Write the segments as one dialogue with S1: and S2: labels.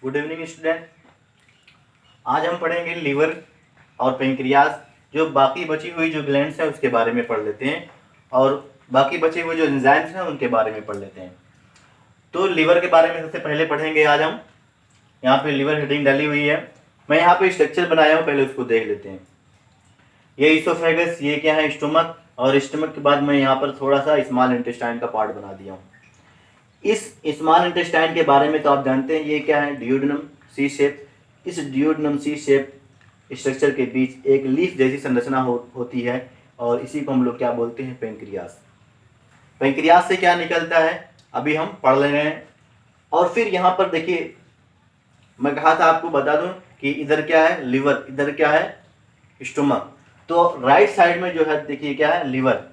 S1: Good evening student. आज हम पढ़ेंगे लीवर और पेंक्रियाज, जो बाकी बची हुई जो ग्लैंड्स हैं उसके बारे में पढ़ लेते हैं और बाकी बचे हुए जो एंजाइम्स हैं उनके बारे में पढ़ लेते हैं। तो लीवर के बारे में सबसे पहले पढ़ेंगे आज हम। यहाँ पे लीवर हेडिंग डाली हुई है, मैं यहाँ पे स्ट्रक्चर बनाया हूँ, पहले उसको देख लेते हैं। ये इसोफेगस, ये क्या है स्टोमक, और स्टोमक के बाद मैं यहाँ पर थोड़ा सा स्मॉल इंटेस्टाइन का पार्ट बना दिया हूँ। इस स्मॉल इंटेस्टाइन के बारे में तो आप जानते हैं, ये क्या है डियोडेनम सी शेप। इस डियोडेनम सी शेप स्ट्रक्चर के बीच एक लीफ जैसी संरचना होती है और इसी को हम लोग क्या बोलते हैं, पेंक्रियास। पेंक्रियास से क्या निकलता है अभी हम पढ़ ले रहे हैं। और फिर यहाँ पर देखिए, मैं कहा था आपको बता दूं कि इधर क्या है लिवर, इधर क्या है स्टोमक। तो राइट साइड में जो है देखिए क्या है लिवर।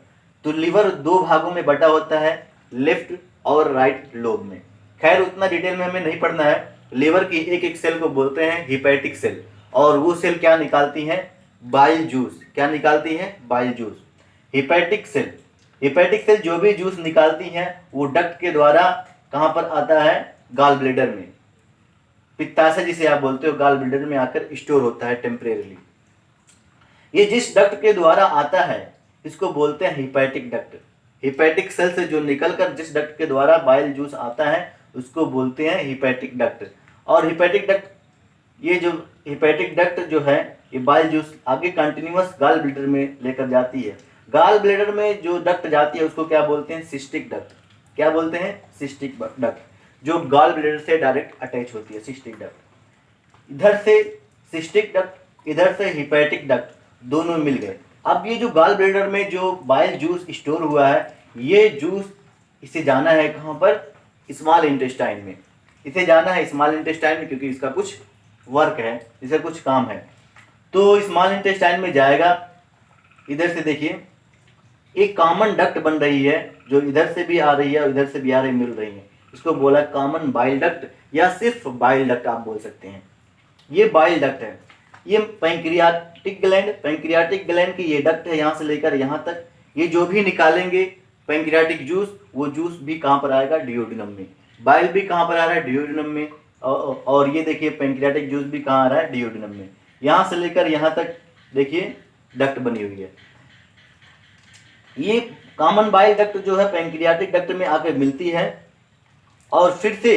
S1: तो लिवर दो भागों में बटा होता है, लेफ्ट और राइट लोब में। खैर उतना डिटेल में हमें नहीं पढ़ना है। लिवर की एक एक सेल को बोलते हैं हिपैटिक सेल, और वो सेल क्या निकालती हैं, बाइल जूस। क्या निकालती हैं, bile juice. Hepatic cell, hepatic cell जो भी जूस निकालती हैं वो डक्ट के द्वारा कहाँ पर आता है, गाल ब्लेडर में। पित्ताशय जिसे आप बोलते हो, गाल ब्लेडर में आकर स्टोर होता है टेम्परेरीली। ये जिस डक्ट के द्वारा आता है इसको बोलते हैं हिपैटिक डक्ट। हिपैटिक सेल से जो निकलकर जिस डक्ट के द्वारा बाइल जूस आता है उसको बोलते हैं हिपैटिक डक्ट। और हिपैटिक डक्ट, ये जो हिपैटिक डक्ट जो है ये बाइल जूस आगे कंटिन्यूअस गाल ब्लेडर में लेकर जाती है। गाल ब्लेडर में जो डक्ट जाती है उसको क्या बोलते हैं, सिस्टिक डक्ट। क्या बोलते हैं, सिस्टिक डक्ट, जो गाल ब्लेडर से डायरेक्ट अटैच होती है, सिस्टिक डक्ट। इधर से सिस्टिक डक्ट, इधर से हिपैटिक डक्ट, दोनों मिल गए। अब ये जो गाल ब्लेडर में जो बाइल जूस स्टोर हुआ है, ये जूस इसे जाना है कहाँ पर, स्मॉल इंटेस्टाइन में। इसे जाना है स्मॉल इंटेस्टाइन में क्योंकि इसका कुछ वर्क है, इसे कुछ काम है। तो स्मॉल इंटेस्टाइन में जाएगा। इधर से देखिए एक कॉमन डक्ट बन रही है, जो इधर से भी आ रही है और इधर से भी आ रही, मिल रही है। इसको बोला कॉमन बाइल डक्ट या सिर्फ बाइल डक्ट आप बोल सकते हैं। ये बाइल डक्ट है। ये पैंक्रियाटिक ग्लैंड, पैंक्रियाटिक ग्लैंड की ये डक्ट है, यहाँ से लेकर यहाँ तक। ये जो भी निकालेंगे पैंक्रियाटिक जूस, वो जूस भी कहाँ पर आएगा, डियोडेनम में। बाइल भी कहाँ पर आ रहा है, डियोडेनम में। और ये देखिए पैंक्रियाटिक जूस भी कहाँ आ रहा है, डियोडेनम में। यहाँ से लेकर यहाँ तक देखिए डक्ट बनी हुई है। ये कॉमन बाइल डक्ट जो है पैंक्रियाटिक डक्ट में आकर मिलती है और फिर से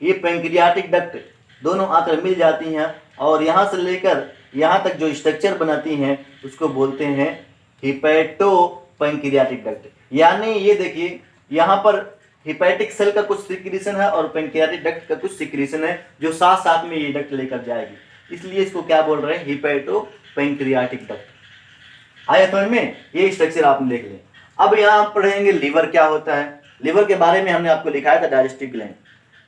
S1: ये पैंक्रियाटिक डक्ट दोनों आकर मिल जाती हैं और यहाँ से लेकर यहाँ तक जो स्ट्रक्चर बनाती हैं उसको बोलते हैं हिपैटो पैंक्रियाटिक डक्ट। यानी ये देखिए यहाँ पर हिपैटिक सेल का कुछ सिक्रीशन है और पैंक्रियाटिक डक्ट का कुछ सिक्रीशन है, जो साथ साथ में ये डक्ट लेकर जाएगी। इसलिए इसको क्या बोल रहे हैं, हिपैटो पैंक्रियाटिक डक्ट। आया समझ में, ये स्ट्रक्चर आपने देख लें। अब यहाँ पढ़ेंगे लीवर क्या होता है। लीवर के बारे में हमने आपको लिखाया था डाइजेस्टिव ग्लैंड।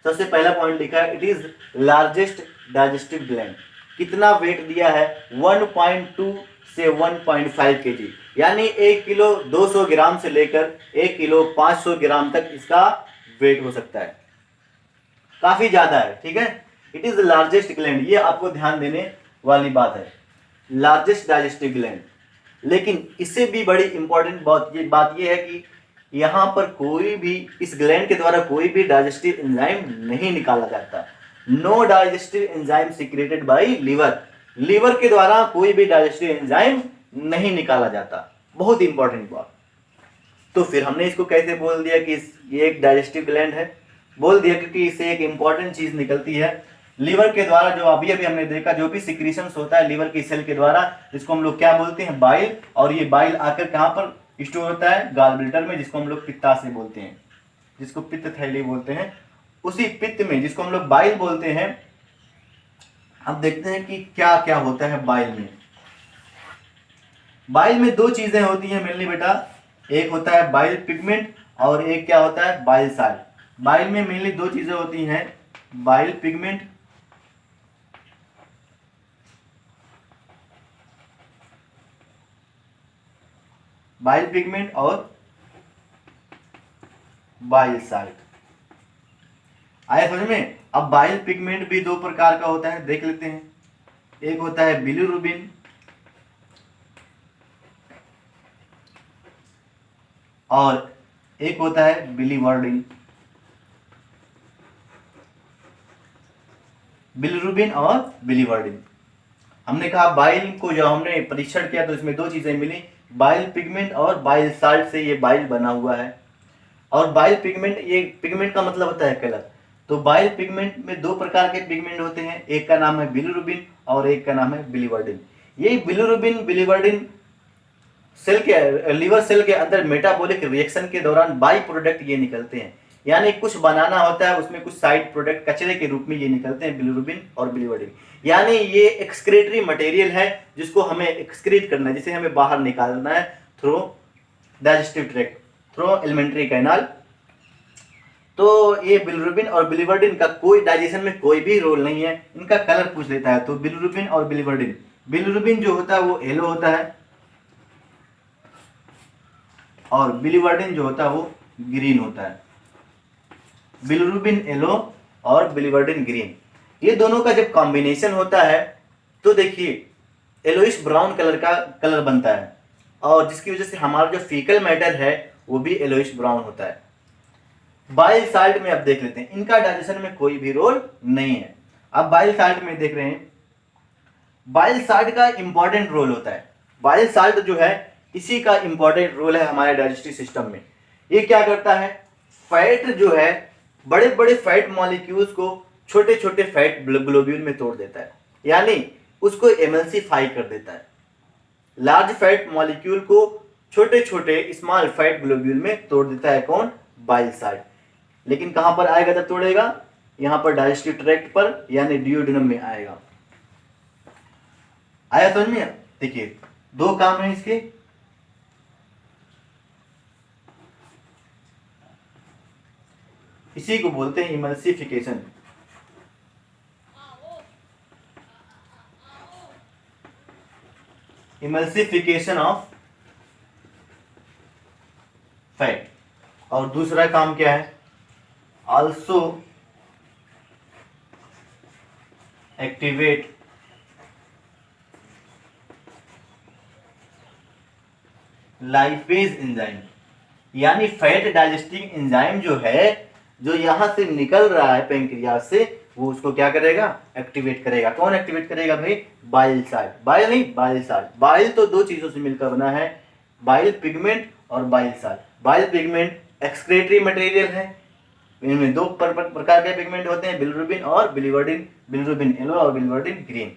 S1: सबसे पहला पॉइंट लिखा है, it is largest digestive gland. कितना वेट दिया है, 1.2 से 1.5 kg, यानी 1 किलो 200 ग्राम से लेकर 1 किलो 500 ग्राम तक इसका वेट हो सकता है। काफी ज्यादा है, ठीक है। इट इज लार्जेस्ट ग्लैंड, ये आपको ध्यान देने वाली बात है, लार्जेस्ट डाइजेस्टिव ग्लैंड। लेकिन इससे भी बड़ी इंपॉर्टेंट बात ये है कि यहाँ पर कोई भी, इस ग्लैंड के द्वारा कोई भी डाइजेस्टिव एंजाइम नहीं निकाला जाता। No digestive enzyme secreted by liver. Liver के द्वारा कोई भी डाइजेस्टिव एंजाइम नहीं निकाला जाता। बहुत इंपॉर्टेंट बात। तो फिर हमने इसको कैसे बोल दिया कि ये एक डाइजेस्टिव ग्लैंड है, बोल दिया क्योंकि इससे एक इंपॉर्टेंट चीज निकलती है लीवर के द्वारा। जो अभी अभी हमने देखा, जो भी सिक्रीशंस होता है लीवर की सेल के द्वारा, जिसको हम लोग क्या बोलते हैं, बाइल। और ये बाइल आकर कहाँ पर स्टोर होता है, गाल ब्लेडर में, जिसको हम लोग पित्ताशय बोलते हैं, जिसको पित्त थैली बोलते हैं। उसी पित्त में, जिसको हम लोग बाइल बोलते हैं, अब देखते हैं कि क्या क्या होता है बाइल में। बाइल में दो चीजें होती हैं मेनली बेटा, एक होता है बाइल पिगमेंट और एक क्या होता है, बाइल साल्ट। बाइल में मेनली दो चीजें होती हैं, बाइल पिगमेंट और बाइल साल्ट। आया समझ में। अब बाइल पिगमेंट भी दो प्रकार का होता है, देख लेते हैं। एक होता है बिलिरुबिन और एक होता है बिलीवर्डिन। बिलिरुबिन और बिलीवर्डिन। हमने कहा बाइल को जब हमने परीक्षण किया तो इसमें दो चीजें मिली, बाइल पिगमेंट और बाइल साल्ट से ये बाइल बना हुआ है। और बाइल पिगमेंट, ये पिगमेंट का मतलब होता है कलर। तो बाइल पिगमेंट में दो प्रकार के पिगमेंट होते हैं, एक का नाम है बिलिरुबिन और एक का नाम है बिलीवर्डिन। ये बिलिरुबिन बिलीवर्डिन सेल के, लीवर सेल के अंदर मेटाबॉलिक रिएक्शन के दौरान बाई प्रोडक्ट ये निकलते हैं, यानी कुछ बनाना होता है उसमें कुछ साइड प्रोडक्ट कचरे के रूप में ये निकलते हैं बिलिरुबिन और बिलीवर्डिन। यानी ये एक्सक्रीटरी मटेरियल है जिसको हमें एक्सक्रीट करना है, जिसे हमें बाहर निकालना है through digestive tract, through alimentary canal. तो ये बिलिरुबिन और बिलीवर्डिन का कोई डाइजेशन में कोई भी रोल नहीं है। इनका कलर पूछ लेता है, तो बिलिरुबिन और बिलीवर्डिन, बिलिरुबिन जो होता है वो येलो होता है और बिलीवर्डिन जो होता है वो ग्रीन होता है। बिलिरुबिन येलो और बिलीवर्डिन ग्रीन, ये दोनों का जब कॉम्बिनेशन होता है तो देखिए येलोइश ब्राउन कलर का कलर बनता है, और जिसकी वजह से हमारा जो फीकल मैटर है वो भी येलोइश ब्राउन होता है। बाइल साल्ट में अब देख लेते हैं, इनका डाइजेशन में कोई भी रोल नहीं है। अब बाइल साल्ट में देख रहे हैं, बाइल साल्ट का इंपॉर्टेंट रोल होता है। बाइल साल्ट जो है इसी का इंपॉर्टेंट रोल है हमारे डाइजेस्टिव सिस्टम में। ये क्या करता है, फैट जो है, बड़े बड़े फैट मॉलिक्यूल्स को छोटे छोटे फैट ग्लोब्यूल में तोड़ देता है, यानी उसको एमल्सिफाई कर देता है। लार्ज फैट मॉलिक्यूल को छोटे छोटे स्मॉल फैट ग्लोब्यूल में तोड़ देता है कौन, बाइल साल्ट। लेकिन कहां पर आएगा जब तोड़ेगा, यहां पर डाइजेस्टिव ट्रैक्ट पर, यानी डिओडेनम में आएगा। आया समझ में? देखिए दो काम है इसके, इसी को बोलते हैं इमल्सिफिकेशन। Emulsification of fat. और दूसरा काम क्या है, आल्सो एक्टिवेट लाइपेज एंजाइम, यानी फैट डाइजेस्टिंग एंजाइम जो है, जो यहां से निकल रहा है पेंक्रियास से, वो उसको क्या करेगा, एक्टिवेट करेगा। कौन एक्टिवेट करेगा भाई, बाइल साल्ट। बाइल नहीं, बाइल साल्ट। बाइल तो दो चीजों से मिलकर बना है, बाइल पिगमेंट और bile salt. Bile pigment excretory material है, इनमें दो प्रकार के पिगमेंट होते हैं, बिलिरुबिन और बिलीवर्डिन, बिलिरुबिन येलो और बिलीवर्डिन ग्रीन।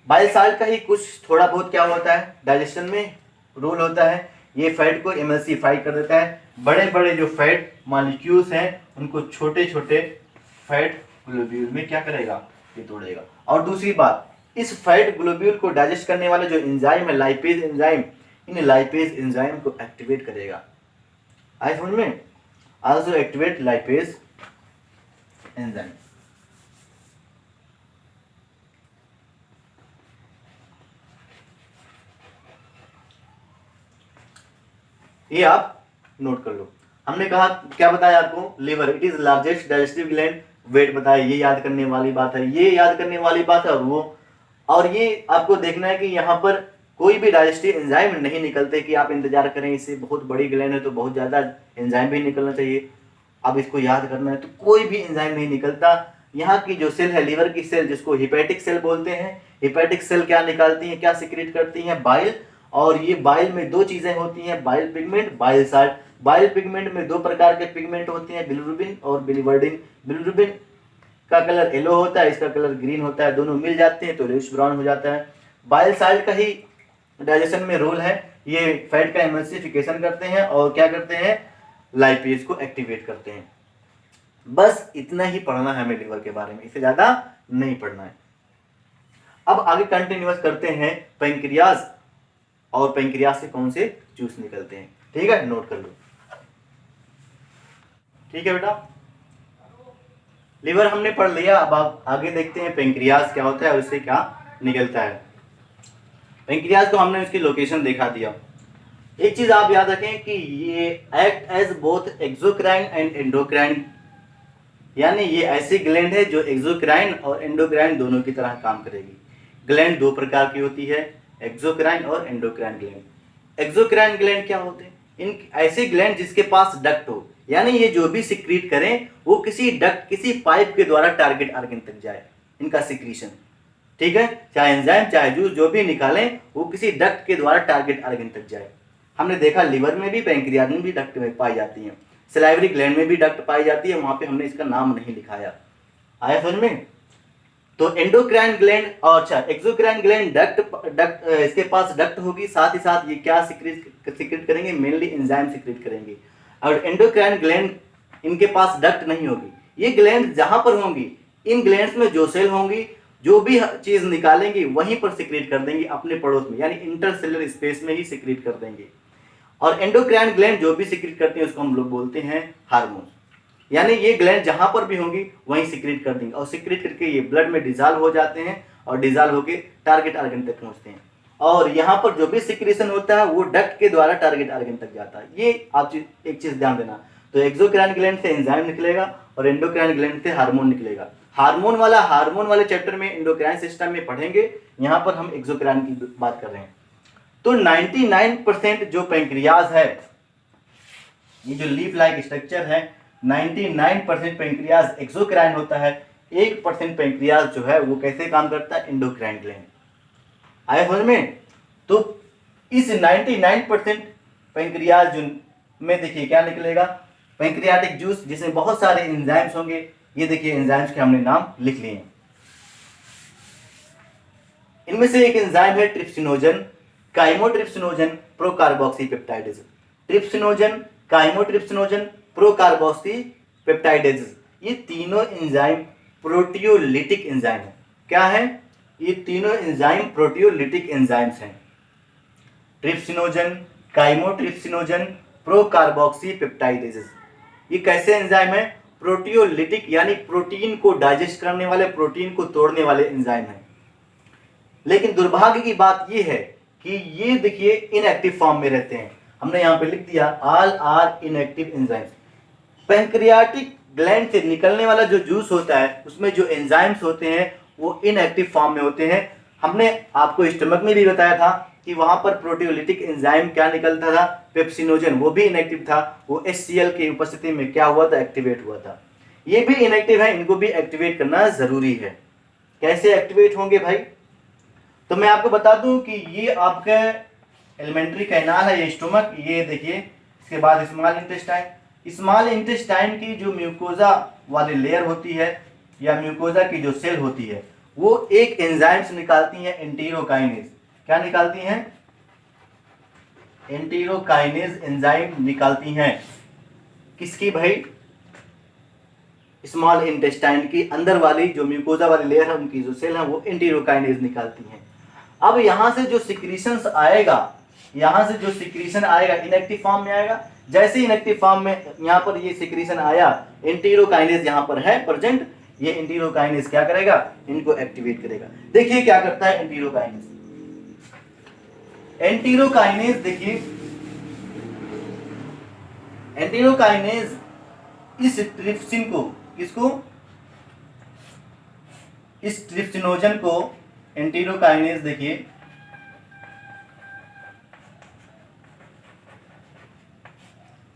S1: बाइल साल्ट का ही कुछ थोड़ा बहुत क्या होता है, डाइजेशन में रोल होता है। ये फैट को एमल्सिफाई कर देता है, बड़े बड़े जो फैट मॉलिक्यूल्स हैं उनको छोटे छोटे फैट ग्लोब्यूल में क्या करेगा, ये तोड़ेगा। और दूसरी बात, इस फैट ग्लोब्यूल को डाइजेस्ट करने वाला जो एंजाइम है, लाइपेज एंजाइम, इन लाइपेज एंजाइम को एक्टिवेट करेगा। आए समझ में, आल्सो एक्टिवेट लाइपेज एंजाइम। ये आप नोट कर लो। हमने कहा, क्या बताया आपको, liver it is largest digestive gland, weight बताया, ये याद करने वाली बात है, ये याद करने वाली बात है। और ये आपको देखना है कि यहाँ पर कोई भी डाइजेस्टिव एंजाइम नहीं निकलते कि आप इंतजार करें इससे बहुत बड़ी ग्लैंड है तो बहुत ज्यादा एंजाइम भी निकलना चाहिए, अब इसको याद करना है, तो कोई भी एंजाइम नहीं निकलता। यहाँ की जो सेल है, लीवर की सेल, जिसको हिपैटिक सेल बोलते हैं, हिपैटिक सेल क्या निकालती है, क्या सिक्रेट करती है, बाइल। और ये बाइल में दो चीजें होती हैं, bile pigment, bile salt. Bile pigment में दो प्रकार के पिगमेंट होते हैं, बिलिरुबिन और बिलीवर्डिन। बिलिरुबिन का कलर येलो होता है, इसका कलर ग्रीन होता है, दोनों मिल जाते हैं तो रेडिश ब्राउन हो जाता है। बाइल साल्ट का ही डाइजेशन में रोल है, ये फैट का एमल्सिफिकेशन करते हैं और क्या करते हैं, लाइपेज को एक्टिवेट करते हैं। बस इतना ही पढ़ना है हमें लीवर के बारे में, इससे ज्यादा नहीं पढ़ना है। अब आगे कंटिन्यूअस करते हैं पेंक्रियाज, और पेंक्रियाज से कौन से जूस निकलते हैं, ठीक है, नोट कर लो। ठीक है बेटा, लीवर हमने पढ़ लिया, अब आप आगे देखते हैं पेंक्रियाज क्या होता है और उससे क्या निकलता है। पेंक्रियाज को हमने उसकी लोकेशन दिखा दिया। एक चीज आप याद रखें कि ये act as both exocrine and endocrine, यानी ये ऐसी ग्लैंड है जो एक्सोक्राइन और एंडोक्राइन दोनों की तरह काम करेगी। ग्लैंड दो प्रकार की होती है, एक्सोक्राइन और एंडोक्राइन ग्लैंड। एक्सोक्राइन ग्लैंड क्या होते हैं, इन ऐसे ग्लैंड जिसके पास डक्ट हो, यानी ये जो भी सिक्रीट करें वो किसी डक्ट, किसी पाइप के द्वारा टारगेट ऑर्गन तक जाए, इनका सिक्रीशन। ठीक है, चाहे एंजाइम चाहे जूस जो भी निकालें वो किसी डक्ट के द्वारा टारगेट ऑर्गन तक जाए। हमने देखा लिवर में भी, पैंक्रियाज में भी डक्ट पाई जाती है, सलाइवरी ग्लैंड में भी डक्ट पाई जाती है, वहां पे हमने इसका नाम नहीं लिखाया। आया समझ में? तो एंडोक्राइन ग्लैंड और अच्छा एक्सोक्राइन ग्लैंड डक्ट इसके पास डक्ट होगी, साथ ही साथ ये क्या सिक्रेट करेंगे, मेनली एंजाइम सिक्रेट करेंगे। और एंडोक्राइन ग्लैंड इनके पास डक्ट नहीं होगी, ये ग्लैंड जहां पर होंगी, इन ग्लैंड्स में जो सेल होंगी जो भी चीज निकालेंगी वहीं पर सिक्रेट कर देंगी अपने पड़ोस में, यानी इंटरसेलुलर स्पेस में ही सिक्रेट कर देंगे। और एंडोक्राइन ग्लैंड जो भी सिक्रेट करते हैं उसको हम लोग बोलते हैं हार्मोन, यानी ये ग्लैंड जहां पर भी होंगी वहीं सिक्रेट कर देंगे और सिक्रेट करके ये ब्लड में डिजॉल्व हो जाते हैं और डिजॉल्व होके टारगेट ऑर्गन तक पहुंचते हैं। और यहाँ पर जो भी सिक्रेशन होता है वो डक्ट के द्वारा टारगेट ऑर्गन तक जाता है। ये आप एक चीज ध्यान देना। तो एक्सोक्राइन ग्लैंड से एंजाइम निकलेगा और एंडोक्राइन ग्लैंड से हार्मोन निकलेगा। हार्मोन वाले चैप्टर में एंडोक्राइन सिस्टम में पढ़ेंगे, यहाँ पर हम एक्सोक्राइन की बात कर रहे हैं। तो 99% जो पैंक्रियाज है, ये जो लीफ लाइक स्ट्रक्चर है, 99% पैंक्रियाज एक्सोक्राइन होता है, 1% पैंक्रियाज जो है वो कैसे काम करता है, एंडोक्राइन ग्लैंड। आया समझ में? तो इस 99% पैंक्रियाज में देखिए क्या निकलेगा, पैंक्रियाटिक जूस जिसमें बहुत सारे एंजाइम्स होंगे। ये देखिए एंजाइम्स के हमने नाम लिख लिए हैं। इनमें से एक एंजाइम है ट्रिप्सिनोजन, काइमोट्रिप्सिनोजन, प्रोकार्बोक्सीपेप्टाइडेज। ट्रिप्सिनोजन, काइमोट्रिप्सिनोजन, प्रोकार्बोक्सीपेप्टाइडेज, ये तीनों एंजाइम प्रोटियोलिटिक एंजाइम है। क्या है? ये तीनों एंजाइम प्रोटियोलिटिक एंजाइम्स हैं। ट्रिप्सिनोजन, काइमोट्रिप्सिनोजन, प्रोकार्बोक्सीपेप्टाइडेज, ये कैसे एंजाइम है? प्रोटियोलिटिक, यानी प्रोटीन को डाइजेस्ट करने वाले, प्रोटीन को तोड़ने वाले एंजाइम हैं। लेकिन दुर्भाग्य की बात यह है कि ये देखिए इनएक्टिव फॉर्म में रहते हैं। हमने यहां पे लिख दिया all are inactive enzymes. Pancreatic gland से निकलने वाला जो जूस होता है उसमें जो एंजाइम्स होते हैं वो इनएक्टिव फॉर्म में होते हैं। हमने आपको स्टमक में भी बताया था कि वहां पर प्रोटियोलिटिक एंजाइम क्या निकलता था, पेप्सिनोजन, वो भी इनएक्टिव था। वो HCl की उपस्थिति में क्या हुआ था, एक्टिवेट हुआ था। ये भी इनएक्टिव है, इनको भी एक्टिवेट करना जरूरी है। कैसे एक्टिवेट होंगे भाई? तो मैं आपको बता दूं कि ये आपका एलिमेंट्री कैनाल है, ये स्टोमक, ये देखिए। इसके बाद स्मॉल इंटेस्टाइन। स्मॉल इंटेस्टाइन की जो म्यूकोजा वाली लेयर होती है या म्यूकोजा की जो सेल होती है वो एक एंजाइम्स निकालती है, एंटीरोकाइनेज। क्या निकालती हैं? एंटीरोकाइनेज एंजाइम निकालती हैं। किसकी भाई? स्मॉल इंटेस्टाइन की अंदर वाली जो म्यूकोजा वाली लेयर है उनकी जो सेल है वो एंटीरोकाइनेज निकालती हैं। अब यहां से जो सिक्रीशंस आएगा, यहां से जो सिक्रीशन आएगा इनएक्टिव फॉर्म में आएगा। जैसे इनएक्टिव फॉर्म में यहां पर ये सिक्रीशन आया, एंटीरोकाइनेज यहां पर है प्रेजेंट, ये एंटीरोकाइनेज क्या करेगा, इनको एक्टिवेट करेगा। देखिए क्या करता है एंटीरोकाइनेज। एंटीरोकाइनेज देखिए, एंटीरोकाइनेज इस ट्रिप्सिन को, किसको, इस ट्रिप्सिनोजन को एंटीरोकाइनेज देखिए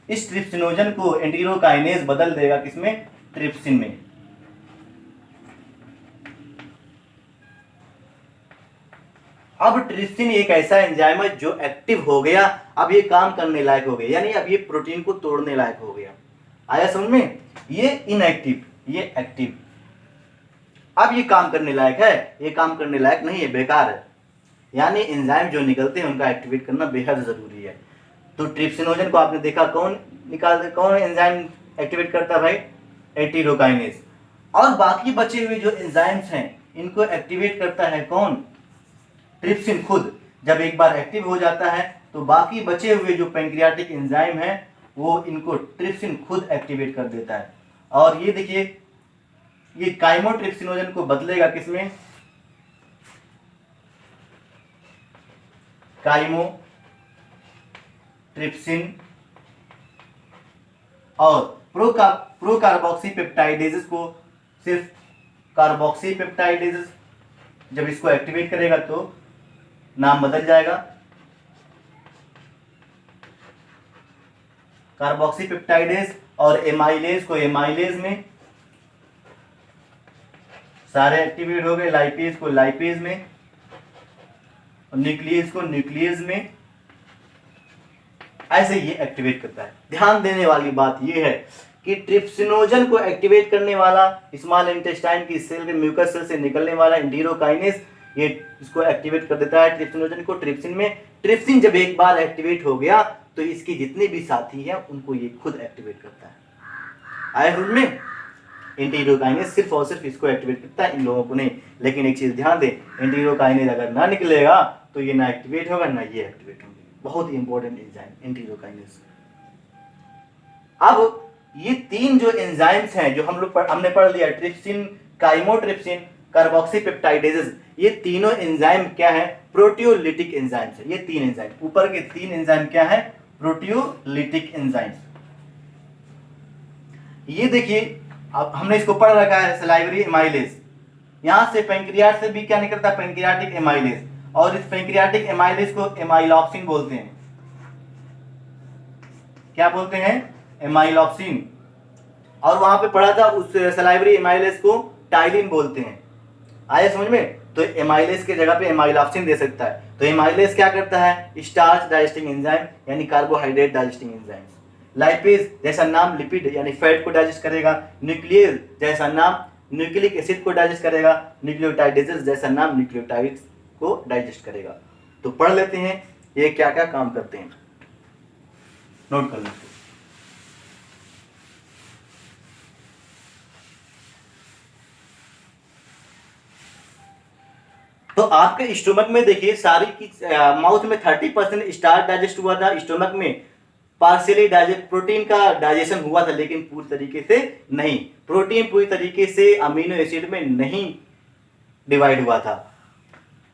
S1: इस ट्रिप्सिनोजन को एंटीरोकाइनेज बदल देगा किसमें, ट्रिप्सिन में। अब ट्रिप्सिन एक ऐसा एंजाइम है जो एक्टिव हो गया, अब ये काम करने लायक हो गया, यानी अब ये प्रोटीन को तोड़ने लायक हो गया। आया समझ में? ये इनएक्टिव, ये एक्टिव। अब ये काम करने लायक है, ये काम करने लायक नहीं है, बेकार है। यानी एंजाइम जो निकलते हैं उनका एक्टिवेट करना बेहद जरूरी है। तो ट्रिप्सिनोजन को आपने देखा कौन एंजाइम एक्टिवेट करता है भाई, एंटीरोकाइनेज। और बाकी बचे हुए जो एंजाइम्स हैं इनको एक्टिवेट करता है कौन, ट्रिप्सिन खुद। जब एक बार एक्टिव हो जाता है तो बाकी बचे हुए जो पैंक्रियाटिक एंजाइम है वो इनको ट्रिप्सिन खुद एक्टिवेट कर देता है। और ये देखिए ये काइमोट्रिप्सिनोजन को बदलेगा किसमें, काइमोट्रिप्सिन, और प्रोकार्बोक्सीपेप्टाइडेज को सिर्फ कार्बोक्सीपेप्टाइडेज। जब इसको एक्टिवेट करेगा तो नाम बदल जाएगा, कार्बोक्सीपेप्टाइडेज और एमाइलेज को एमाइलेज में, सारे एक्टिवेट हो गए। लाइपेज को लाइपेज में, और न्यूक्लियस को न्यूक्लियस में, ऐसे ये एक्टिवेट करता है। ध्यान देने वाली बात ये है कि ट्रिप्सिनोजन को एक्टिवेट करने वाला स्मॉल इंटेस्टाइन की सेल के म्यूकस सेल से निकलने वाला एंटेरोकाइनेस ये इसको एक्टिवेट कर देता है ट्रिप्सिनोजन को ट्रिप्सिन में। ट्रिप्सिन जब एक बार एक्टिवेट हो गया तो इसके जितने भी साथी हैं उनको ये खुद एक्टिवेट करता है। आया समझ में? एंटेरोकाइनेस सिर्फ और सिर्फ इसको एक्टिवेट करता है, इन लोगों को नहीं। लेकिन एक चीज ध्यान दे, एंटेरोकाइनेस अगर ना निकलेगा तो ये ना एक्टिवेट होगा ना ये एक्टिवेट होंगे। बहुत ही इंपॉर्टेंट एंजाइम एंटेरोकाइनेस। अब ये तीन जो एंजाइम्स हैं जो हमने पढ़ लिया, ट्रिप्सिन, काइमोट्रिप्सिन, कार्बोक्सीपेप्टाइडेजेस, ये तीनों एंजाइम क्या है? प्रोटियोलिटिक एंजाइम्स है। ये तीन एंजाइम, ऊपर के तीन एंजाइम क्या है? Proteolytic enzymes. ये देखिए, अब हमने इसको पढ़ रखा है, सलाइवरी एमाइलेज। यहां से पैंक्रियाज से भी क्या निकलता है? Pancreatic amylase. और इस पैंक्रियाटिक एमाइलेज को एमाइलॉक्सिन बोलते हैं। क्या बोलते हैं? एमाइलॉक्सिन। और वहां पे पढ़ा था उस सलाइवरी एमाइलेज को टाइलिन बोलते हैं। आया समझ में? तो एमाइलेज के जगह पे एमाइलॉक्सिन दे सकता है। तो एमाइलेज क्या करता है? स्टार्च डाइजेस्टिंग एंजाइम, यानी कार्बोहाइड्रेट डाइजेस्टिंग एंजाइम। लाइपेज जैसा नाम लिपिड यानी फैट को डाइजेस्ट करेगा। न्यूक्लियस जैसा नाम न्यूक्लिक एसिड को डाइजेस्ट करेगा। न्यूक्लियोटाइडेजेस जैसा नाम न्यूक्लियोटाइड्स को डाइजेस्ट करेगा। तो पढ़ लेते हैं ये क्या क्या काम करते हैं, नोट कर लेते हैं। तो आपके स्टोमक में देखिए सारी की माउथ में 30% स्टार्च डाइजेस्ट हुआ था। स्टोमक में पार्शियली डाइजेस्ट प्रोटीन का डाइजेशन हुआ था, लेकिन पूरी तरीके से नहीं। प्रोटीन पूरी तरीके से अमीनो एसिड में नहीं डिवाइड हुआ था।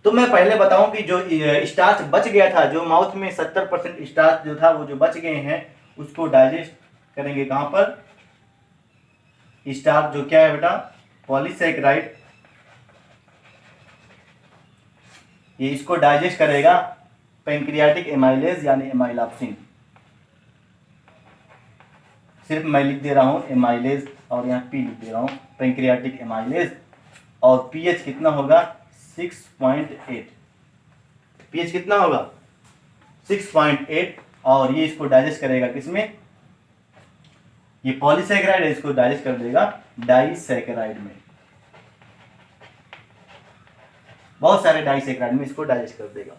S1: तो मैं पहले बताऊं कि जो स्टार्च बच गया था, जो माउथ में 70% स्टार्च जो था वो जो बच गए हैं उसको डाइजेस्ट करेंगे कहां पर? स्टार्च जो क्या है बेटा? पॉलीसैकेराइड। ये इसको डाइजेस्ट करेगा पैंक्रियाटिक एमाइलेज यानी एमाइलॉक्सिन। सिर्फ मैं लिख दे रहा हूं एमाइलेज और यहाँ पी लिख दे रहा हूं पैंक्रियाटिक एमाइलेज। और पीएच कितना होगा? 6.8। पीएच कितना होगा? 6.8। और ये इसको डाइजेस्ट करेगा किसमें? ये पॉलीसैकेराइड है, इसको डाइजेस्ट कर देगा डाइसैकेराइड में। बहुत सारे डाइसैकेराइड में इसको डाइजेस्ट कर देगा।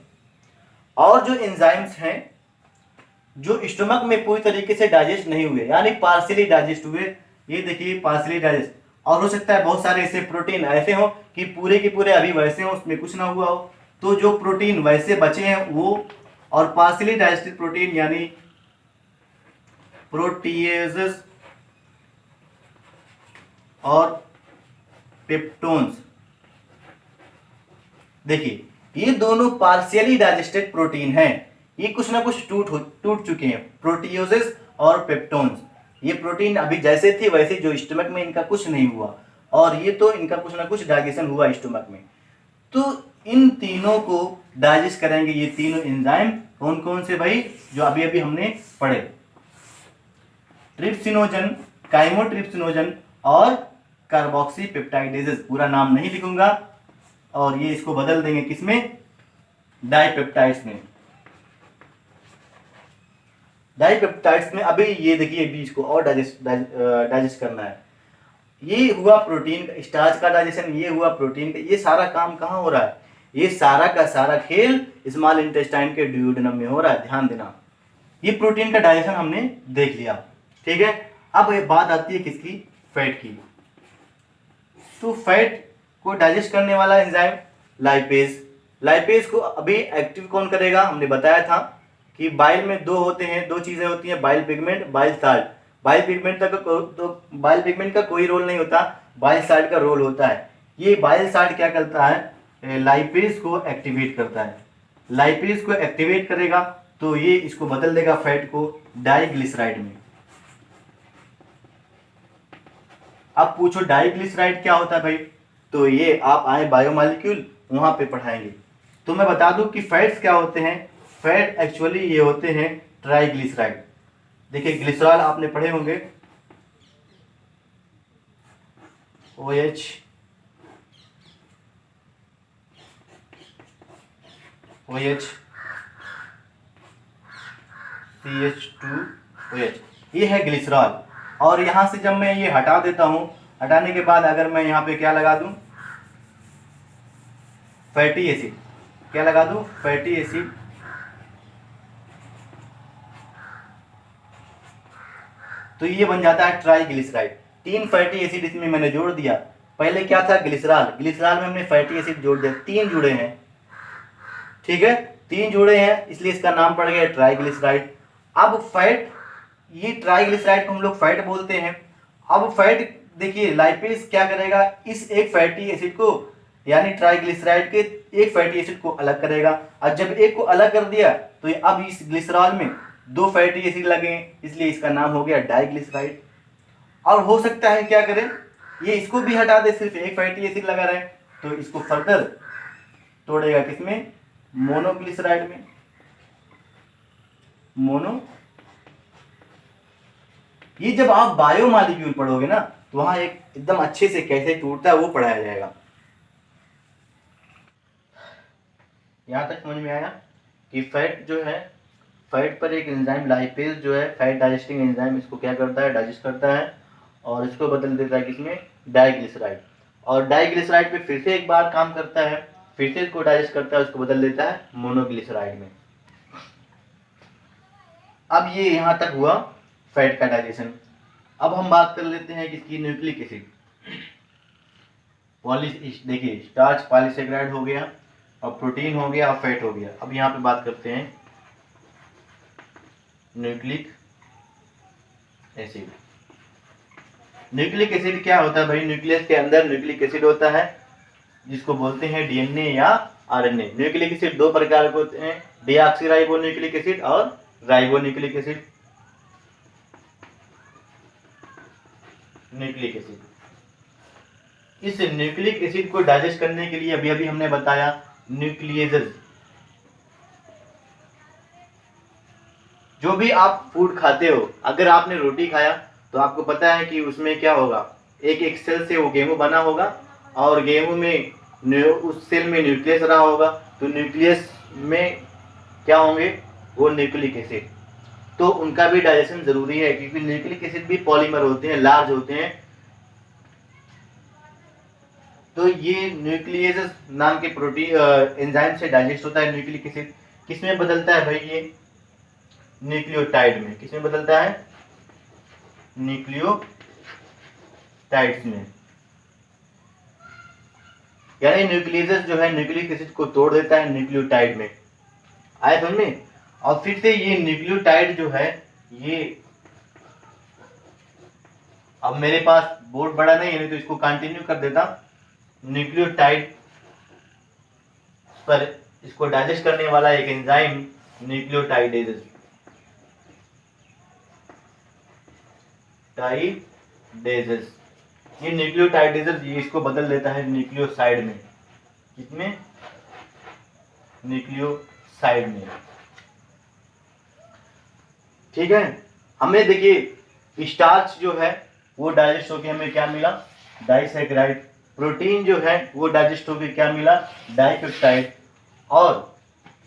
S1: और जो एंजाइम्स हैं जो स्टोमक में पूरी तरीके से डाइजेस्ट नहीं हुए यानी पार्शियली डाइजेस्ट हुए, ये देखिए पार्शियली डाइजेस्ट। और हो सकता है बहुत सारे ऐसे प्रोटीन ऐसे हो कि पूरे के पूरे अभी वैसे हो, उसमें कुछ ना हुआ हो। तो जो प्रोटीन वैसे बचे हैं वो, और पार्शियली डाइजेस्टेड प्रोटीन यानी प्रोटीएजेस और पेप्टोन्स, देखिए ये दोनों पार्शियली डाइजेस्टेड प्रोटीन हैं। ये कुछ ना कुछ टूट चुके हैं, प्रोटीओजेस और पेप्टोन्स। ये प्रोटीन अभी जैसे थे वैसे, जो स्टमक में इनका कुछ नहीं हुआ, और ये तो इनका कुछ ना कुछ डाइजेशन हुआ स्टमक में। तो इन तीनों को डाइजेस्ट करेंगे ये तीनों एंजाइम। कौन कौन से भाई? जो अभी अभी हमने पढ़े, ट्रिप्सिनोजन, काइमोट्रिप्सिनोजन और कार्बोक्सीपेप्टाइडेजेस। पूरा नाम नहीं लिखूंगा, और ये इसको बदल देंगे किसमें? डाइपेप्टाइड्स में। डाइपेप्टाइड्स में अभी ये देखिए बीज को और डाइजेस्ट करना है। ये हुआ प्रोटीन का, स्टार्च का डाइजेशन, ये हुआ प्रोटीन का। ये सारा काम कहाँ हो रहा है? ये सारा का सारा खेल स्मॉल इंटेस्टाइन के ड्यूडेनम में हो रहा है। ध्यान देना, ये प्रोटीन का डाइजेशन हमने देख लिया, ठीक है। अब ये बात आती है किसकी? फैट की। तो फैट को डाइजेस्ट करने वाला एंजाइम लाइपेज। लाइपेज को अभी एक्टिव कौन करेगा? हमने बताया था कि बाइल में दो होते हैं, दो चीजें होती हैं, bile pigment, bile salt. Bile pigment का कोई रोल नहीं होता, बाइल साल्ट का रोल होता है। ये बाइल साल्ट क्या करता है? लाइपेज को एक्टिवेट करता है। लाइपेज को एक्टिवेट करेगा तो ये इसको बदल देगा फैट को डाइग्लिसराइड में। अब पूछो डाइग्लिसराइड क्या होता है भाई? तो ये आप आए बायोमॉलिक्यूल वहां पे पढ़ाएंगे। तो मैं बता दूं कि फैट्स क्या होते हैं। फैट एक्चुअली ये होते हैं ट्राइग्लिसराइड। देखिए ग्लिसरॉल आपने पढ़े होंगे, OH CH2OH, ये है ग्लिसरॉल। और यहाँ से जब मैं ये हटा देता हूँ, हटाने के बाद अगर मैं यहाँ पे क्या लगा दूँ, फैटी एसिड, क्या लगा दूँ, फैटी एसिड, तो ये बन जाता है ट्राईग्लिसराइड। 3 फैटी एसिड इसमें मैंने जोड़ दिया। पहले क्या था, ग्लिसरॉल, ग्लिसरॉल में हमने फैटी एसिड जोड़ दिया, 3 जुड़े हैं, ठीक है, 3 जुड़े हैं, इसलिए इसका नाम पड़ गया ट्राईग्लिसराइड। अब फैट, ये ट्राईग्लिसराइड को हम लोग फैट बोलते हैं। अब फैट देखिए, लाइपेज क्या करेगा, इस एक फैटी एसिड को यानी ट्राईग्लिसराइड के एक फैटी एसिड को अलग करेगा, और जब एक को अलग कर दिया तो ये अब इस ग्लिसरॉल में 2 फैटी एसिड लगे, इसलिए इसका नाम हो गया डाइग्लिसराइड। और हो सकता है क्या करें, ये इसको भी हटा दे, सिर्फ एक फैटी एसिड लगा रहे, तो इसको फर्दर तोड़ेगा किसमें, मोनोग्लिसराइड में, मोनो। ये जब आप बायोमॉलिक्यूल पढ़ोगे ना, तो वहां एक एकदम अच्छे से कैसे टूटता है वो पढ़ाया जाएगा। यहां तक समझ में आया कि फैट जो है, फैट पर एक एंजाइम लाइपेज जो है, फैट डाइजेस्टिंग एंजाइम, इसको क्या करता है, डाइजेस्ट करता है और इसको बदल देता है किसमें, डाइग्लिसराइड। और डाइग्लिसराइड पे फिर से एक बार काम करता है, फिर से इसको डाइजेस्ट करता है, उसको बदल देता है मोनोग्लिसराइड में। अब ये यहां तक हुआ फैट का डाइजेशन। अब हम बात कर लेते हैं किसकी, न्यूक्लिक एसिड। देखिए, स्टार्च पॉलीसेकेराइड हो गया, और प्रोटीन हो गया, और फैट हो गया। अब यहाँ पे बात करते हैं न्यूक्लिक एसिड। न्यूक्लिक एसिड क्या होता है भाई, न्यूक्लियस के अंदर न्यूक्लिक एसिड होता है, जिसको बोलते हैं डीएनए या आरएनए। न्यूक्लिक एसिड 2 प्रकार के होते हैं, डीऑक्सीराइबो न्यूक्लिक एसिड और ribo nucleic acid. Nucleic acid, इस न्यूक्लिक एसिड को डाइजेस्ट करने के लिए अभी हमने बताया न्यूक्लियेजेस। जो भी आप फूड खाते हो, अगर आपने रोटी खाया तो आपको पता है कि उसमें क्या होगा, एक सेल से वो गेहूं बना होगा, और गेहूं में उस सेल में न्यूक्लियस रहा होगा, तो न्यूक्लियस में क्या होंगे, वो न्यूक्लिक एसिड। तो उनका भी डाइजेशन जरूरी है, क्योंकि न्यूक्लिक एसिड भी पॉलीमर होते हैं, लार्ज होते हैं। तो ये न्यूक्लियेजेस नाम के प्रोटीन एंजाइम से डाइजेस्ट होता है न्यूक्लिक एसिड। किसमें बदलता है भाई, ये न्यूक्लियोटाइड में। किसमें बदलता है, न्यूक्लियोटाइड्स में। यानी न्यूक्लियेजेस जो है न्यूक्लिक एसिड को तोड़ देता है न्यूक्लियोटाइड में। आए समझ में। और फिर से ये न्यूक्लियोटाइड जो है, ये अब मेरे पास बोर्ड बड़ा नहीं है, तो इसको कंटिन्यू कर देता। न्यूक्लियोटाइड पर इसको डाइजेस्ट करने वाला एक एंजाइम न्यूक्लियोटाइडेज, टाइडेजेस। ये न्यूक्लियोटाइडेजेस ये इसको बदल देता है न्यूक्लियोसाइड में। किसमें, न्यूक्लियोसाइड में। ठीक है, हमें देखिए स्टार्च जो है वो डाइजेस्ट होकर हमें क्या मिला, डाइसैकेराइड। प्रोटीन जो है वो डाइजेस्ट होकर क्या मिला, डाइपेप्टाइड। और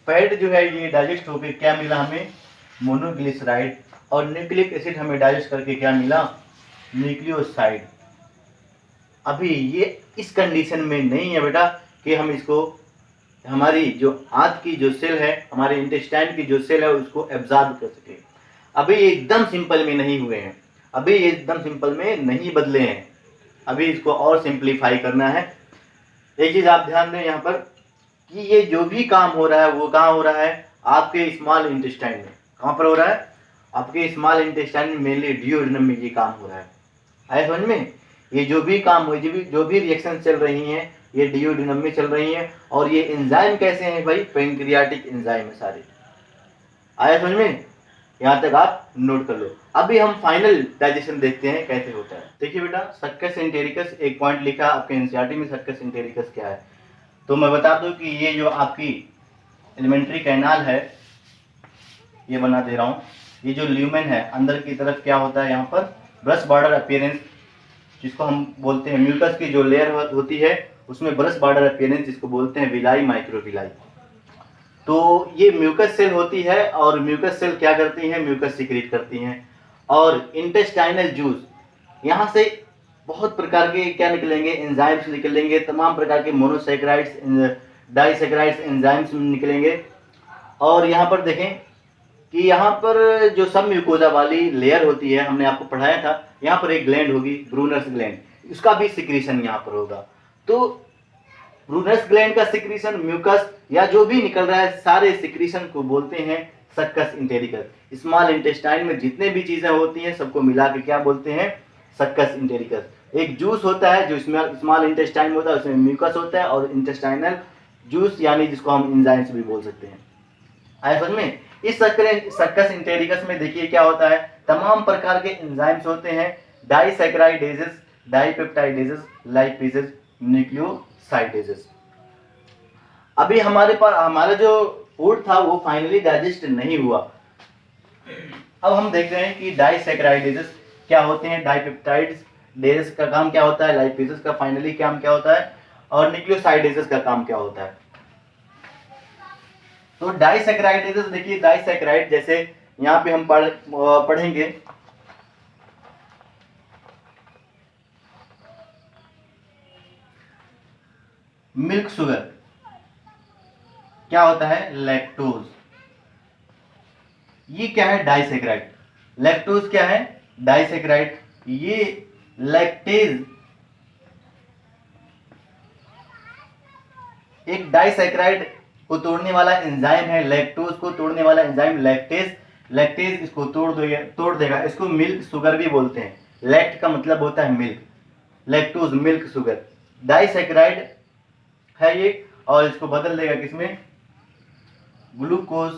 S1: फैट जो है ये डाइजेस्ट होकर क्या मिला हमें, मोनोग्लिसराइड। और न्यूक्लिक एसिड हमें डाइजेस्ट करके क्या मिला, न्यूक्लियोसाइड। अभी ये इस कंडीशन में नहीं है बेटा कि हम इसको, हमारी जो आंत की जो सेल है, हमारे इंटेस्टाइन की जो सेल है, उसको एब्जॉर्ब कर सके। अभी ये एकदम सिंपल में नहीं हुए हैं, अभी ये एकदम सिंपल में नहीं बदले हैं, अभी इसको और सिंप्लीफाई करना है। एक चीज आप ध्यान दें यहाँ पर कि ये जो भी काम हो रहा है वो कहाँ हो रहा है, आपके स्मॉल इंटेस्टाइन में। कहाँ पर हो रहा है, आपके स्मॉल इंटेस्टाइन में, मेनली डिओडेनम में ये काम हो रहा है। आए समझ में। ये जो भी काम हो, जो भी रिएक्शन चल रही हैं, ये डिओडेनम में चल रही हैं। और ये एंजाइम कैसे हैं भाई, पैंक्रियाटिक एंजाइम है सारे। आया समझ में, यहाँ तक आप नोट कर लो। अभी हम फाइनल डाइजेशन देखते हैं कैसे होता है। देखिए बेटा, सक्कस एंटेरिकस एक पॉइंट लिखा आपके एनसीईआरटी में, सक्कस एंटेरिकस क्या है। तो मैं बता दूं कि ये जो आपकी एलिमेंट्री कैनाल है, ये बना दे रहा हूँ। ये जो ल्यूमेन है, अंदर की तरफ क्या होता है, यहाँ पर ब्रश बॉर्डर अपीयरेंस जिसको हम बोलते हैं म्यूकस की जो लेयर होती है उसमें ब्रश बॉर्डर अपीयरेंस, जिसको बोलते हैं विलाई माइक्रोविलाई। तो ये म्यूकस सेल होती है और म्यूकस सेल क्या करती है, म्यूकस सिक्रीट करती हैं। और इंटेस्टाइनल जूस, यहाँ से बहुत प्रकार के क्या निकलेंगे, एंजाइम्स निकलेंगे, तमाम प्रकार के मोनोसैकेराइड्स, डाइसैकेराइड्स एंजाइम्स निकलेंगे। और यहाँ पर देखें कि यहाँ पर जो सब म्यूकोजा वाली लेयर होती है, हमने आपको पढ़ाया था, यहाँ पर एक ग्लैंड होगी ब्रूनर्स ग्लैंड, उसका भी सिक्रीशन यहाँ पर होगा। तो ब्रूनर्स ग्लैंड का सिक्रीशन, म्यूकस या जो भी निकल रहा है, सारे सिक्रीशन को बोलते हैं सक्कस इंटेरिकस। स्मॉल इंटेस्टाइन में जितने भी चीजें होती हैं सबको मिला के क्या बोलते हैं, सक्कस इंटेरिकस। एक जूस होता है जो स्मॉल इंटेस्टाइन में होता है, उसमें म्यूकस होता है, और इंटेस्टाइनल जूस यानी जिसको हम एंजाइम्स भी बोल सकते हैं। आया समझ में? इस सक्कस इंटेरिकस में देखिए क्या होता है, तमाम प्रकार के एंजाइम्स होते हैं, डाइसैकेराइडेजेस, डाइपेप्टाइडेजेस, लाइपेजेस, न्यूक्लियोसाइडेजेस। अभी हमारे पास हमारा जो फूड था वो फाइनली डाइजेस्ट नहीं हुआ। अब हम देख रहे हैं कि डाइसैकेराइडेजेस क्या होते हैं, डाइपेप्टाइड्स डेजेस का काम क्या होता है, लाइपेजेस का फाइनली काम क्या होता है, और न्यूक्लियोसाइडेजेस का काम क्या होता है। तो डाइसैकेराइडेजेस देखिए, डाइसैकेराइड जैसे यहाँ पे हम पढ़ेंगे मिल्क शुगर क्या होता है, लैक्टोज। ये क्या है, डाइसैकेराइड। लैक्टोज क्या है, डाइसैकेराइड। ये लैक्टेज एक डाइसैकेराइड को तोड़ने वाला एंजाइम है, लैक्टोज को तोड़ने वाला एंजाइम लैक्टेज। लैक्टेज इसको तोड़ देगा, इसको मिल्क शुगर भी बोलते हैं। लैक्ट का मतलब होता है milk, lactose milk sugar disaccharide है ये, और इसको बदल देगा किसमें, ग्लूकोज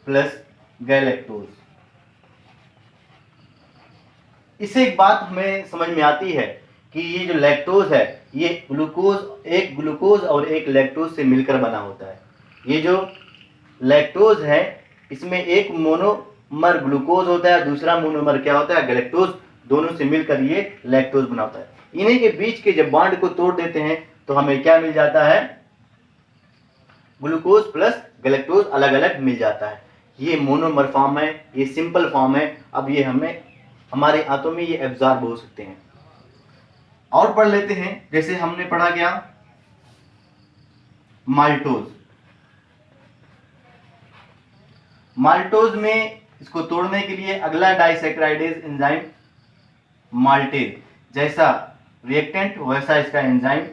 S1: प्लस गैलेक्टोज। इससे एक बात हमें समझ में आती है कि ये जो लैक्टोज है ये ग्लूकोज और एक लैक्टोज से मिलकर बना होता है। ये जो लैक्टोज है इसमें एक मोनोमर ग्लूकोज होता है, दूसरा मोनोमर क्या होता है, गैलेक्टोज। दोनों से मिलकर ये लैक्टोज बनाता है। इन्हीं के बीच के जब बॉन्ड को तोड़ देते हैं तो हमें क्या मिल जाता है, ग्लूकोज प्लस गैलेक्टोज अलग अलग मिल जाता है। ये मोनोमर फॉर्म है, ये सिंपल फॉर्म है। अब ये हमारे हाथों में ये एब्जॉर्ब हो सकते हैं। और पढ़ लेते हैं, जैसे हमने पढ़ा गया माल्टोज। माल्टोज में इसको तोड़ने के लिए अगला डाइसैकेराइडेज एंजाइम माल्टेज, जैसा रिएक्टेंट वैसा इसका एंजाइम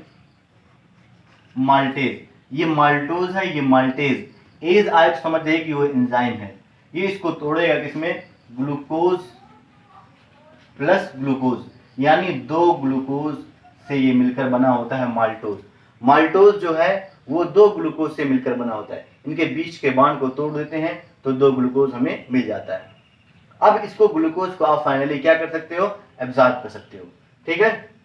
S1: माल्टेज। ये माल्टोज है, ये माल्टेज। एज आप समझ जाइए कि वो एंजाइम है। ये इसको तोड़ेगा किसमें, ग्लूकोज प्लस ग्लूकोज, यानी 2 ग्लूकोज से ये मिलकर बना होता है माल्टोज। माल्टोज जो है वो 2 ग्लूकोज से मिलकर बना होता है। इनके बीच के बॉन्ड को तोड़ देते हैं तो 2 ग्लूकोज हमें मिल जाता है। अब इसको ग्लूकोज को आप फाइनली क्या कर सकते हो, एब्जॉर्ब कर सकते हो। ठीक है,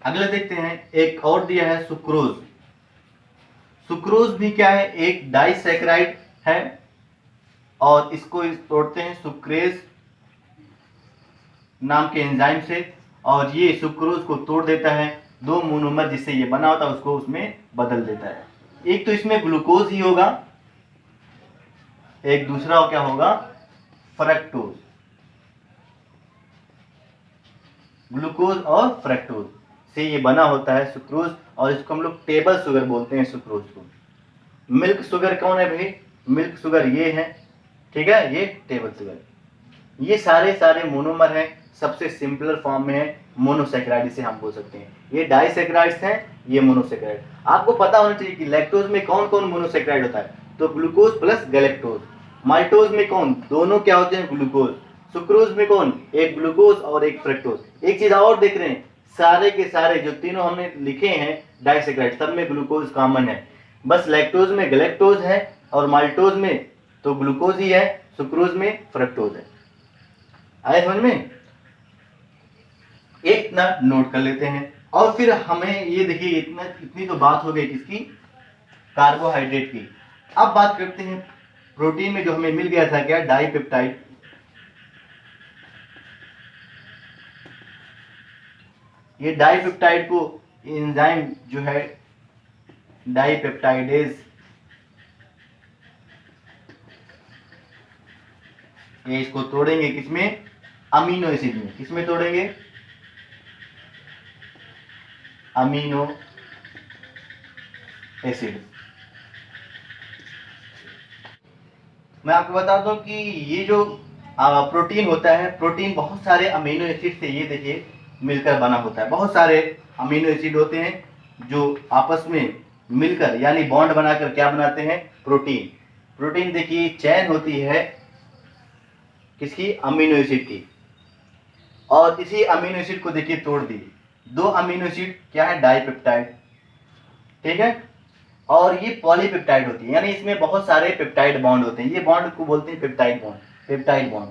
S1: अगले देखते हैं, एक और दिया है सुक्रोज। सुक्रोज भी क्या है, एक डाइसैकेराइड है, और इसको तोड़ते हैं सुक्रेज नाम के एंजाइम से, और ये सुक्रोज को तोड़ देता है। 2 मोनोमर जिससे ये बना होता है उसको उसमें बदल देता है। एक तो इसमें ग्लूकोज ही होगा, एक दूसरा क्या होगा, फ्रक्टोज। ग्लूकोज और फ्रक्टोज से ये बना होता है सुक्रोज, और इसको हम लोग टेबल शुगर बोलते हैं सुक्रोज को। मिल्क शुगर कौन है भाई, मिल्क शुगर ये है, ठीक है, ये टेबल शुगर। ये सारे मोनोमर हैं, सबसे सिंपलर फॉर्म में है, मोनोसैकेराइड से हम बोल सकते हैं। ये डाइसैकेराइड्स हैं, ये मोनोसैकेराइड। आपको पता होना चाहिए कि लैक्टोज में कौन कौन मोनोसैकेराइड होता है, तो ग्लूकोज प्लस गैलेक्टोज। माल्टोज में कौन, दोनों क्या होते हैं, ग्लूकोज। सुक्रोज में कौन, एक ग्लूकोज और एक फ्रक्टोज। एक चीज और देख रहे हैं, सारे के सारे जो तीनों हमने लिखे हैं डाइसैकेराइड, सब में ग्लूकोज कॉमन है। बस लैक्टोज में गैलेक्टोज है और माल्टोज में तो ग्लूकोज ही है, सुक्रोज में फ्रक्टोज है। आए समझ में? एक इतना नोट कर लेते हैं। और फिर हमें ये देखिए इतनी तो बात हो गई किसकी, कार्बोहाइड्रेट की। अब बात करते हैं प्रोटीन में जो हमें मिल गया था क्या, डाइपेप्टाइड। ये डाइपेप्टाइड को एंजाइम जो है डाइपेप्टाइडेज, ये इसको तोड़ेंगे किसमें, अमीनो एसिड में। किसमें तोड़ेंगे, अमीनो एसिड। मैं आपको बता दूं कि ये जो प्रोटीन होता है, प्रोटीन बहुत सारे अमीनो एसिड से, ये देखिए, मिलकर बना होता है। बहुत सारे अमीनो एसिड होते हैं जो आपस में मिलकर यानी बॉन्ड बनाकर क्या बनाते हैं, प्रोटीन। प्रोटीन देखिए चैन होती है किसकी, अमीनो एसिड की। और इसी अमीनो एसिड को देखिए तोड़ दी, दो अमीनो एसिड क्या है, डाइपेप्टाइड, ठीक है। और ये पॉलीपेप्टाइड होती है, यानी इसमें बहुत सारे पेप्टाइड बॉन्ड होते हैं। ये बॉन्ड को बोलते हैं पेप्टाइड बॉन्ड, पेप्टाइड बॉन्ड।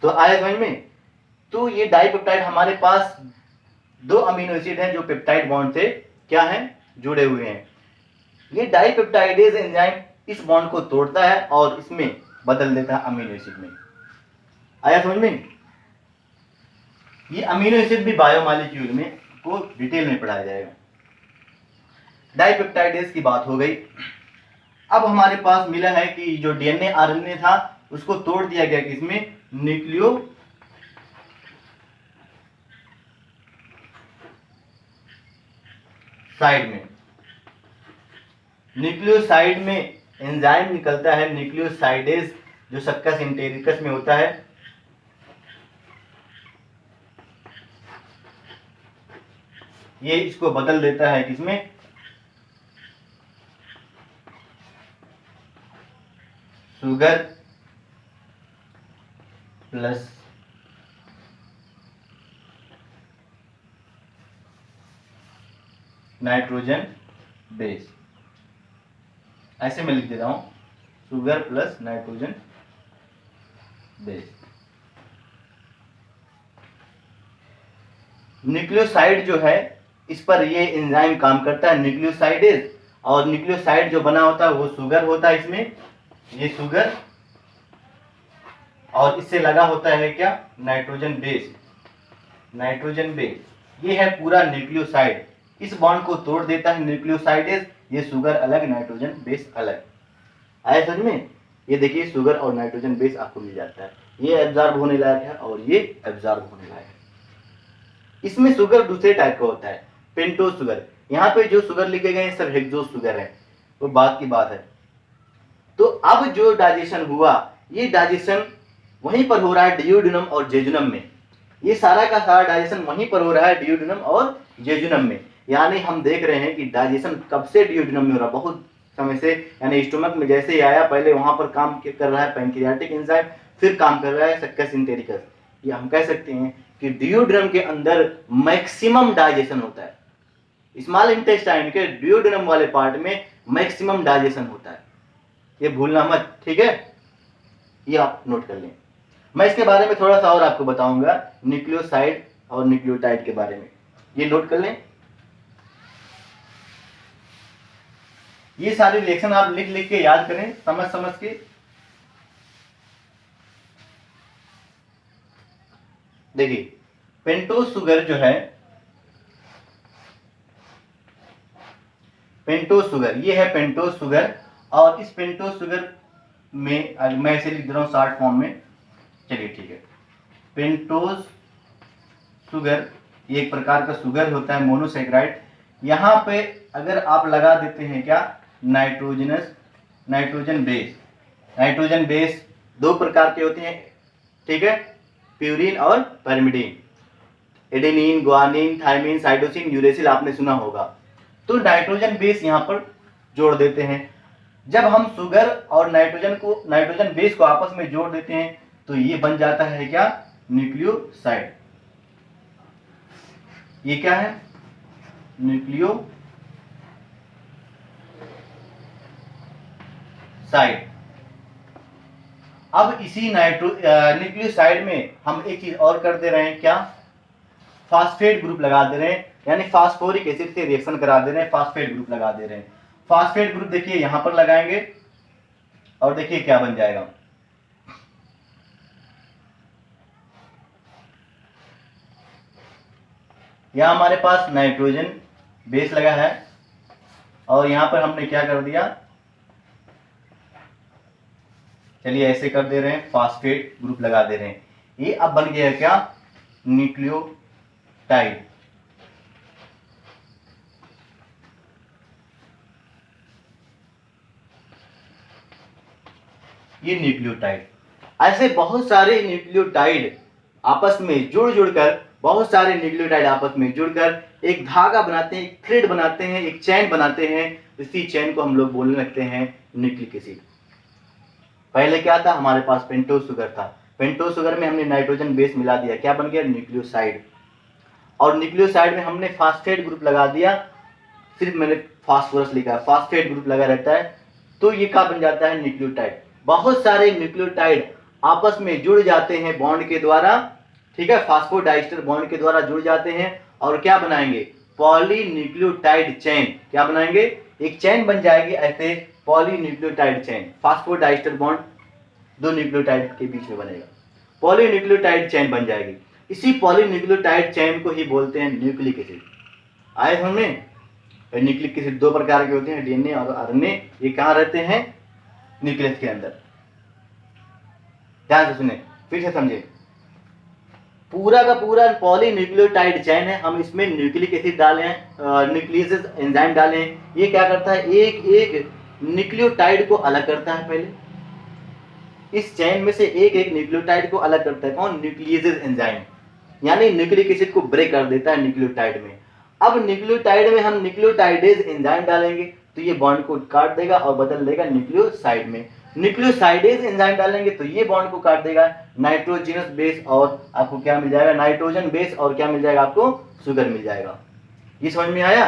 S1: तो आए समझ में? तो ये डाइपेप्टाइड हमारे पास दो अमीनो एसिड हैं जो पेप्टाइड बॉन्ड से क्या है, जुड़े हुए हैं। ये डाइपेप्टाइडेज एंजाइम इस बॉन्ड को तोड़ता है और इसमें बदल देता है अमीनो एसिड में। आया समझ में? ये अमीनो एसिड भी बायोमॉलिक्यूल में को डिटेल में पढ़ाया जाएगा। डाइपेप्टाइडेज की बात हो गई। अब हमारे पास मिला है कि जो डीएनए आरएनए था उसको तोड़ दिया गया किसमें, न्यूक्लियोसाइड में। न्यूक्लियोसाइड में एंजाइम निकलता है न्यूक्लियोसाइडेज, जो सक्कस इंटेरिकस में होता है। ये इसको बदल देता है किसमें, शुगर प्लस नाइट्रोजन बेस। ऐसे मैं लिख देता हूं, sugar plus nitrogen base. Nucleoside जो है इस पर ये एंजाइम काम करता है, न्यूक्लियोसाइडेज। और न्यूक्लियोसाइड जो बना होता है वो शुगर होता है इसमें, ये शुगर। और इससे लगा होता है क्या, नाइट्रोजन बेस, नाइट्रोजन बेस। ये है पूरा न्यूक्लियोसाइड। इस बॉन्ड को तोड़ देता है न्यूक्लियोसाइडेज, ये शुगर अलग, नाइट्रोजन बेस अलग। आया समझ में? ये देखिए शुगर और नाइट्रोजन बेस आपको मिल जाता है। ये एब्जॉर्ब होने लायक है और ये एब्जॉर्ब होने लायक है। इसमें शुगर दूसरे टाइप का होता है, पेंटोज शुगर। यहाँ पे जो शुगर लिखे गए हैं सब हेक्सोज शुगर है, तो बात की बात है। तो अब जो डाइजेशन हुआ, ये डाइजेशन वहीं पर हो रहा है डियोडिनम और जेजुनम में। ये सारा का सारा डाइजेशन वहीं पर हो रहा है डियोडिनम और जेजुनम में। यानी हम देख रहे हैं कि डाइजेशन कब से डियोडिनम में हो रहा है, बहुत समय से। यानी स्टोमक में जैसे ही आया, पहले वहां पर काम कर रहा है पैंक्रियाटिक एंजाइम, फिर काम कर रहा है सक्कस इंटेरिकस। ये हम कह सकते हैं कि डियोडिनम के अंदर मैक्सिमम डाइजेशन होता है। स्मॉल इंटेस्टाइन के डियोडिनम वाले पार्ट में मैक्सिमम डाइजेशन होता है, ये भूलना मत, ठीक है। ये आप नोट कर लें। मैं इसके बारे में थोड़ा सा और आपको बताऊंगा, न्यूक्लियोसाइड और न्यूक्लियोटाइड के बारे में, ये नोट कर लें। ये सारे रिएक्शन आप लिख लिख के याद करें, समझ समझ के। देखिए पेंटोज शुगर जो है, पेंटोज शुगर, ये है पेंटोज शुगर। और इस पेंटोज शुगर में मैं इसे लिख दे रहा हूं शॉर्ट फॉर्म में, चलिए ठीक है। पेंटोज शुगर ये एक प्रकार का शुगर होता है, मोनोसैकेराइड। यहाँ पे अगर आप लगा देते हैं क्या, नाइट्रोजन बेस। नाइट्रोजन बेस दो प्रकार के होते हैं, ठीक है, प्यूरिन और pyrimidine. Adenine, guanine, thymine, cytosine, uracil आपने सुना होगा। तो नाइट्रोजन बेस यहाँ पर जोड़ देते हैं। जब हम शुगर और नाइट्रोजन बेस को आपस में जोड़ देते हैं तो ये बन जाता है क्या, न्यूक्लियोसाइड। ये क्या है, न्यूक्लियोसाइड। न्यूक्लियोसाइड। अब इसी न्यूक्लियोसाइड में हम एक चीज और कर दे रहे हैं, क्या? फास्फेट ग्रुप लगा दे रहे हैं, यानी फास्फोरिक एसिड से रिएक्शन करा दे रहे हैं, फास्फेट ग्रुप लगा दे रहे हैं। फास्फेट ग्रुप देखिए यहां पर लगाएंगे और देखिए क्या बन जाएगा। यहां हमारे पास नाइट्रोजन बेस लगा है और यहां पर हमने क्या कर दिया, चलिए ऐसे कर दे रहे हैं, फास्फेट ग्रुप लगा दे रहे हैं। ये अब बन गया क्या? न्यूक्लियोटाइड। ये न्यूक्लियोटाइड। ऐसे बहुत सारे न्यूक्लियोटाइड आपस में जुड़कर बहुत सारे न्यूक्लियोटाइड आपस में जुड़कर एक धागा बनाते हैं, एक थ्रेड बनाते हैं, एक चैन बनाते हैं। इसी चैन को हम लोग बोलने लगते हैं न्यूक्लिक एसिड। पहले क्या था? हमारे पास पेंटोज शुगर था, पेंटोज शुगर में हमने नाइट्रोजन बेस मिला दिया, क्या बन गया? न्यूक्लियोसाइड। और न्यूक्लियोसाइड में हमने फास्फेट ग्रुप लगा दिया, सिर्फ मैंने फास्फोरस लिखा है, फास्फेट ग्रुप लगा रहता है, तो ये क्या बन जाता है? न्यूक्लियोटाइड। बहुत सारे न्यूक्लियोटाइड आपस में जुड़ जाते हैं बॉन्ड के द्वारा, ठीक है, फास्फोडाइस्टर बॉन्ड के द्वारा जुड़ जाते हैं और क्या बनाएंगे? Polynucleotide chain. क्या बनाएंगे? एक चेन बन जाएगी ऐसे, पॉलीन्यूक्लियोटाइड चेन। फास्फोडाइस्टर बॉन्ड दो न्यूक्लियोटाइड के बीच में बनेगा, पॉलीन्यूक्लियोटाइड चेन बन जाएगी। इसी पॉलीन्यूक्लियोटाइड चेन को ही बोलते हैं न्यूक्लिक एसिड। आए हमने? न्यूक्लिक एसिड दो प्रकार के होते हैं, डीएनए और आरएनए। ये कहाँ रहते हैं? न्यूक्लियस के अंदर। ध्यान से सुने, फिर से समझे। पूरा का पूरा पॉलीन्यूक्लियोटाइड चेन है, हम इसमें न्यूक्लिक एसिड डाले हैं, न्यूक्लियस एंजाइम डाले हैं। ये क्या करता है? एक एक न्यूक्लियोटाइड को अलग करता है। पहले इस चेन में से एक एक न्यूक्लियोटाइड को अलग करता है, कौन? न्यूक्लियस एंजाइम, यानी न्यूक्लिक एसिड को ब्रेक कर देता है न्यूक्लियोटाइड में। अब न्यूक्लियोटाइड में हम न्यूक्लियोटाइडेज एंजाइम डालेंगे तो ये बॉन्ड को काट देगा और बदल देगा न्यूक्लियोसाइड में। न्यूक्लियोसाइडेज एंजाइम डालेंगे तो ये बॉन्ड को काट देगा नाइट्रोजनस बेस, और आपको क्या मिल जाएगा? नाइट्रोजन बेस, और क्या मिल जाएगा आपको? शुगर मिल जाएगा। ये समझ में आया?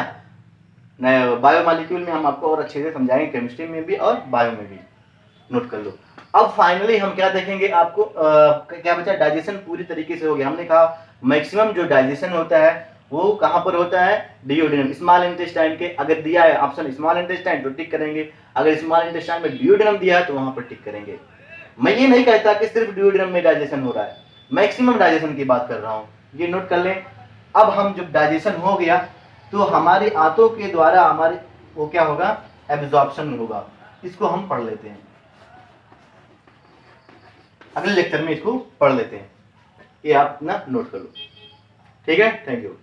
S1: बायोमॉलिक्यूल में हम आपको और अच्छे से समझाएंगे, केमिस्ट्री में भी और बायो में भी, नोट कर लो। अब फाइनली हम क्या देखेंगे? आपको क्या बचा? डाइजेशन पूरी तरीके से हो गया। हमने कहा मैक्सिमम जो डाइजेशन होता है वो कहां पर होता है? डियोडेनम, स्मॉल इंटेस्टाइन के। अगर दिया है ऑप्शन स्मॉल इंटेस्टाइन तो टिक करेंगे, अगर स्मॉल इंटेस्टाइन में डियोडेनम दिया है तो वहां पर टिक करेंगे। मैं ये नहीं कहता कि सिर्फ डियोडेनम में डाइजेशन हो रहा है, मैक्सिमम डाइजेशन की बात कर रहा हूं, ये नोट कर लें। अब हम जब डाइजेशन हो गया तो हमारी आंतों के द्वारा हमारे वो क्या होगा? एब्जॉर्प्शन होगा। इसको हम पढ़ लेते हैं, अगले लेक्चर में इसको पढ़ लेते हैं, ये आप ना नोट कर लो, ठीक है? Thank you.